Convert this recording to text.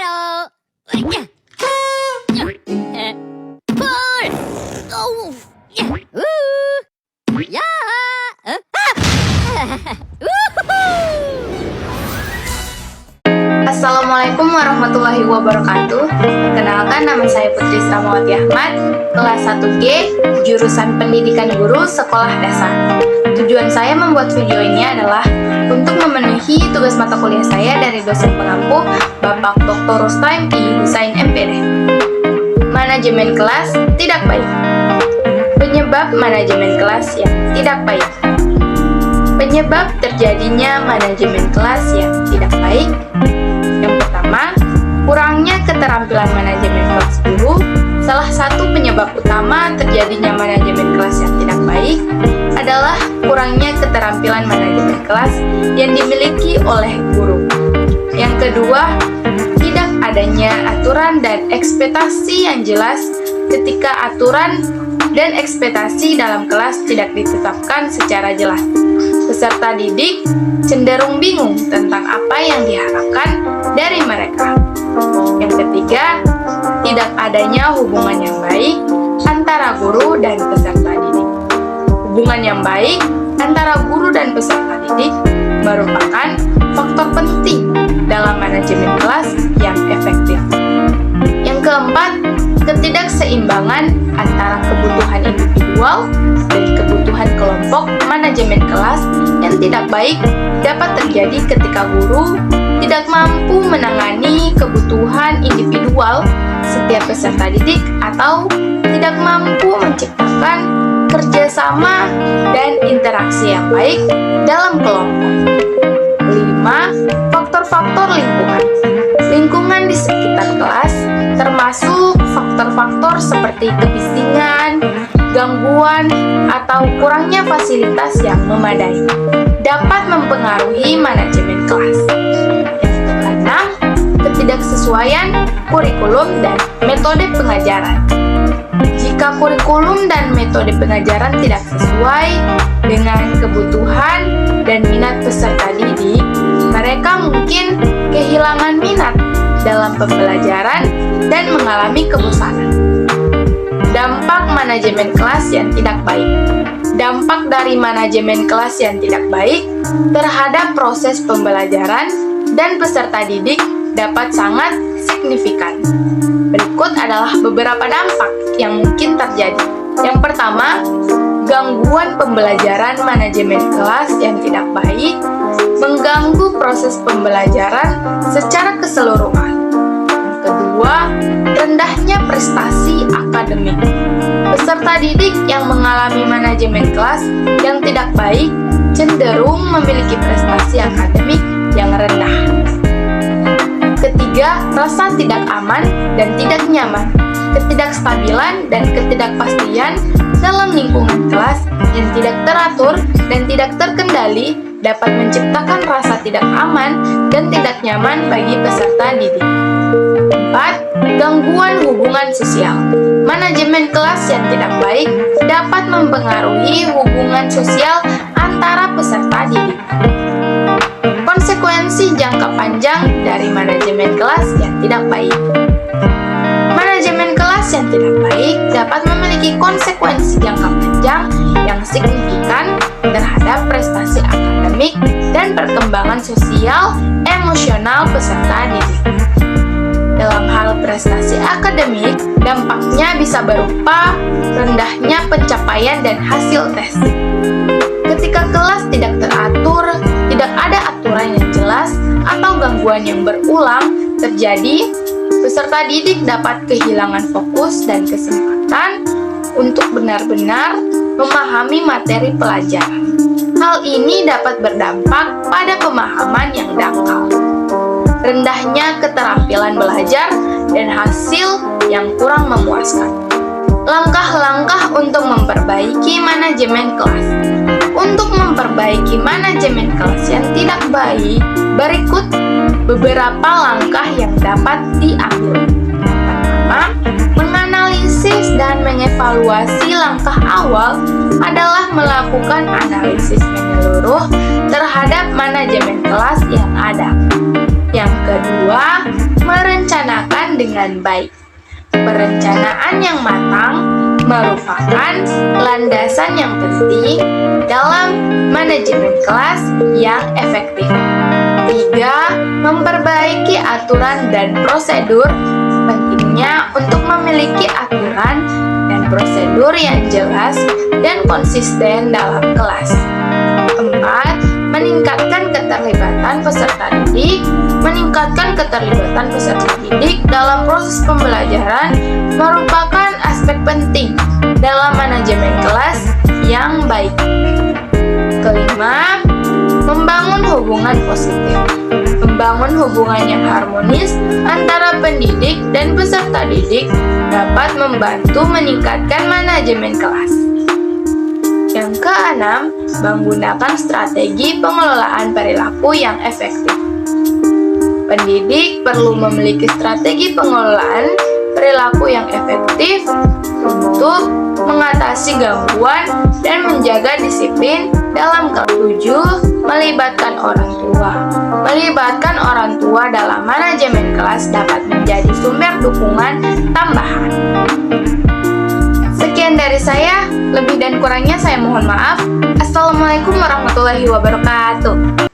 Halo. Pul. Oh. Ya. Assalamualaikum warahmatullahi wabarakatuh. Perkenalkan, nama saya Putri Sramawati Ahmad, kelas 1G, jurusan Pendidikan Guru Sekolah Dasar. Tujuan saya membuat video ini adalah untuk memenuhi tugas mata kuliah saya dari dosen pengampu Bapak Dr. Rustam I. Husain MPD. Manajemen kelas tidak baik. Penyebab manajemen kelas yang tidak baik. Penyebab terjadinya manajemen kelas yang tidak baik. Yang pertama, kurangnya keterampilan manajemen kelas guru. Salah satu penyebab utama terjadinya manajemen kelas yang tidak baik adalah kurangnya keterampilan manajemen kelas yang dimiliki oleh guru. Yang kedua, tidak adanya aturan dan ekspektasi yang jelas ketika aturan dan ekspektasi dalam kelas tidak ditetapkan secara jelas. Peserta didik cenderung bingung tentang apa yang diharapkan dari mereka. Yang ketiga, tidak adanya hubungan yang baik antara guru dan peserta didik. Hubungan yang baik antara guru dan peserta didik merupakan faktor penting dalam manajemen kelas yang efektif. Yang keempat, ketidakseimbangan antara kebutuhan individual dan kebutuhan kelompok manajemen kelas yang tidak baik dapat terjadi ketika guru tidak mampu menangani kebutuhan individual setiap peserta didik atau tidak mampu menciptakan kerjasama dan interaksi yang baik dalam kelompok. 5. Faktor-faktor lingkungan. Lingkungan di sekitar kelas termasuk faktor-faktor seperti kebisingan, gangguan, atau kurangnya fasilitas yang memadai dapat mempengaruhi manajemen kelas. Yang keenam, ketidaksesuaian kurikulum dan metode pengajaran. Jika kurikulum dan metode pengajaran tidak sesuai dengan kebutuhan dan minat peserta didik, mereka mungkin kehilangan minat dalam pembelajaran dan mengalami kebosanan. Dampak manajemen kelas yang tidak baik. Dampak dari manajemen kelas yang tidak baik terhadap proses pembelajaran dan peserta didik dapat sangat signifikan. Berikut adalah beberapa dampak yang mungkin terjadi. Yang pertama, gangguan pembelajaran manajemen kelas yang tidak baik mengganggu proses pembelajaran secara keseluruhan. Yang kedua, rendahnya prestasi akademik. Peserta didik yang mengalami manajemen kelas yang tidak baik cenderung memiliki prestasi akademik yang rendah. Ketiga, rasa tidak aman dan tidak nyaman. Ketidakstabilan dan ketidakpastian dalam lingkungan kelas yang tidak teratur dan tidak terkendali dapat menciptakan rasa tidak aman dan tidak nyaman bagi peserta didik. 4. Gangguan hubungan sosial. Manajemen kelas yang tidak baik dapat mempengaruhi hubungan sosial antara peserta didik. Konsekuensi jangka panjang dari manajemen kelas yang tidak baik. Manajemen kelas yang tidak baik dapat memiliki konsekuensi jangka panjang yang signifikan terhadap prestasi akademik dan perkembangan sosial emosional peserta didik. Dalam hal prestasi akademik, dampaknya bisa berupa rendahnya pencapaian dan hasil tes. Ketika kelas tidak teratur, tidak ada aturan yang jelas, atau gangguan yang berulang terjadi, peserta didik dapat kehilangan fokus dan kesempatan untuk benar-benar memahami materi pelajaran. Hal ini dapat berdampak pada pemahaman yang dangkal, rendahnya keterampilan belajar, dan hasil yang kurang memuaskan. Langkah-langkah untuk memperbaiki manajemen kelas. Untuk memperbaiki manajemen kelas yang tidak baik, berikut beberapa langkah yang dapat diambil. Pertama, menganalisis dan mengevaluasi. Langkah awal adalah melakukan analisis menyeluruh terhadap manajemen kelas yang ada. Yang kedua, merencanakan dengan baik. Perencanaan yang matang merupakan landasan yang penting dalam manajemen kelas yang efektif. 3. Memperbaiki aturan dan prosedur. Pentingnya untuk memiliki aturan dan prosedur yang jelas dan konsisten dalam kelas. 4. Meningkatkan keterlibatan peserta didik. Meningkatkan keterlibatan peserta didik dalam proses pembelajaran merupakan aspek penting dalam manajemen kelas yang baik. Kelima, membangun hubungan positif. Membangun hubungan yang harmonis antara pendidik dan peserta didik dapat membantu meningkatkan manajemen kelas. Yang keenam, menggunakan strategi pengelolaan perilaku yang efektif. Pendidik perlu memiliki strategi pengelolaan perilaku yang efektif untuk mengatasi gangguan dan menjaga disiplin dalam kelas. 7. Melibatkan orang tua. Melibatkan orang tua dalam manajemen kelas dapat menjadi sumber dukungan tambahan. Sekian dari saya, lebih dan kurangnya saya mohon maaf. Assalamualaikum warahmatullahi wabarakatuh.